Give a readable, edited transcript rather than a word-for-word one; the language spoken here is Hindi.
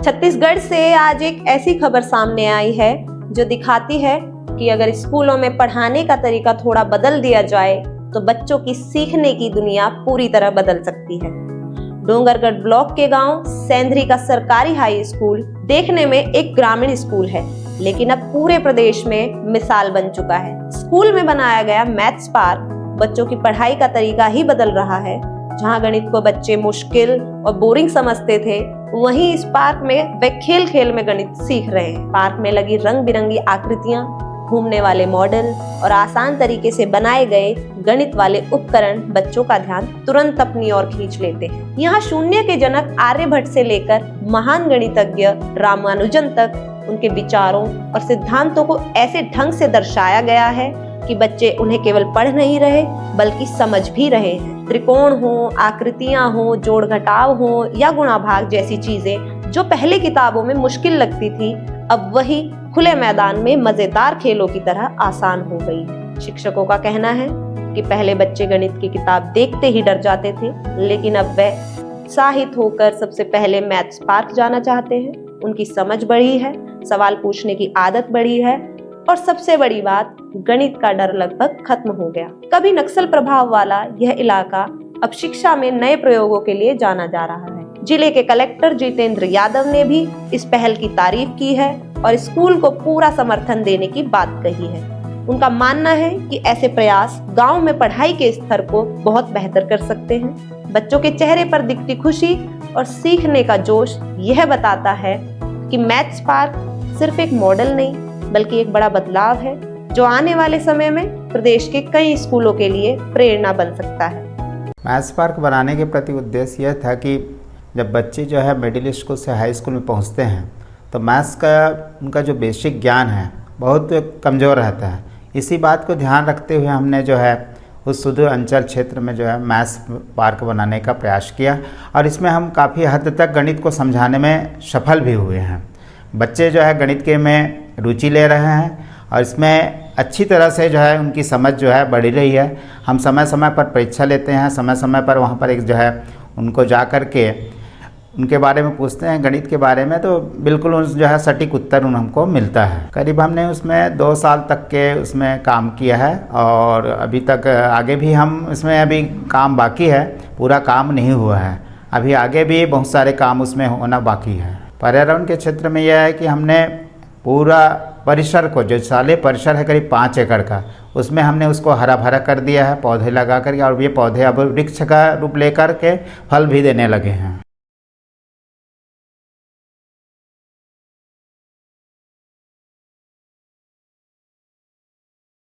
छत्तीसगढ़ से आज एक ऐसी खबर सामने आई है जो दिखाती है कि अगर स्कूलों में पढ़ाने का तरीका थोड़ा बदल दिया जाए तो बच्चों की सीखने की दुनिया पूरी तरह बदल सकती है। डोंगरगढ़ ब्लॉक के गांव सेंधरी का सरकारी हाई स्कूल देखने में एक ग्रामीण स्कूल है, लेकिन अब पूरे प्रदेश में मिसाल बन चुका है। स्कूल में बनाया गया मैथ्स पार्क बच्चों की पढ़ाई का तरीका ही बदल रहा है। जहां गणित को बच्चे मुश्किल और बोरिंग समझते थे, वहीं इस पार्क में वे खेल खेल में गणित सीख रहे हैं। पार्क में लगी रंग बिरंगी आकृतियां, घूमने वाले मॉडल और आसान तरीके से बनाए गए गणित वाले उपकरण बच्चों का ध्यान तुरंत अपनी ओर खींच लेते हैं। यहाँ शून्य के जनक आर्यभट्ट से लेकर महान गणितज्ञ रामानुजन तक उनके विचारों और सिद्धांतों को ऐसे ढंग से दर्शाया गया है कि बच्चे उन्हें केवल पढ़ नहीं रहे बल्कि समझ भी रहे हैं। त्रिकोण हो, आकृतियां हो, जोड़ घटाव हो या गुणा भाग जैसी चीजें जो पहले किताबों में मुश्किल लगती थी, अब वही खुले मैदान में मजेदार खेलों की तरह आसान हो गई है। शिक्षकों का कहना है कि पहले बच्चे गणित की किताब देखते ही डर जाते थे, लेकिन अब वे उत्साहित होकर सबसे पहले मैथ्स पार्क जाना चाहते हैं। उनकी समझ बढ़ी है, सवाल पूछने की आदत बढ़ी है और सबसे बड़ी बात, गणित का डर लगभग खत्म हो गया। कभी नक्सल प्रभाव वाला यह इलाका अब शिक्षा में नए प्रयोगों के लिए जाना जा रहा है। जिले के कलेक्टर जितेंद्र यादव ने भी इस पहल की तारीफ की है और स्कूल को पूरा समर्थन देने की बात कही है। उनका मानना है कि ऐसे प्रयास गांव में पढ़ाई के स्तर को बहुत बेहतर कर सकते हैं। बच्चों के चेहरे पर दिखती खुशी और सीखने का जोश यह बताता है कि मैथ्स पार्क सिर्फ एक मॉडल नहीं बल्कि एक बड़ा बदलाव है, जो आने वाले समय में प्रदेश के कई स्कूलों के लिए प्रेरणा बन सकता है। मैथ्स पार्क बनाने के प्रति उद्देश्य यह था कि जब बच्चे जो है मिडिल स्कूल से हाई स्कूल में पहुंचते हैं तो मैथ्स का उनका जो बेसिक ज्ञान है बहुत कमज़ोर रहता है। इसी बात को ध्यान रखते हुए हमने जो है उस सुदूर अंचल क्षेत्र में जो है मैथ्स पार्क बनाने का प्रयास किया और इसमें हम काफ़ी हद तक गणित को समझाने में सफल भी हुए हैं। बच्चे जो है गणित के में रुचि ले रहे हैं और इसमें अच्छी तरह से जो है उनकी समझ जो है बढ़ी रही है। हम समय समय पर परीक्षा लेते हैं, समय समय पर वहाँ पर एक जो है उनको जा कर के उनके बारे में पूछते हैं गणित के बारे में, तो बिल्कुल उस जो है सटीक उत्तर हमको मिलता है। करीब हमने उसमें 2 साल तक के उसमें काम किया है और अभी तक आगे भी हम इसमें अभी काम बाकी है, पूरा काम नहीं हुआ है। अभी आगे भी बहुत सारे काम उसमें होना बाकी है। पर्यावरण के क्षेत्र में यह है कि हमने पूरा परिसर को, जो शालेय परिसर है करीब 5 एकड़ का, उसमें हमने उसको हरा भरा कर दिया है पौधे लगा कर, और ये पौधे अब वृक्ष का रूप लेकर के फल भी देने लगे हैं।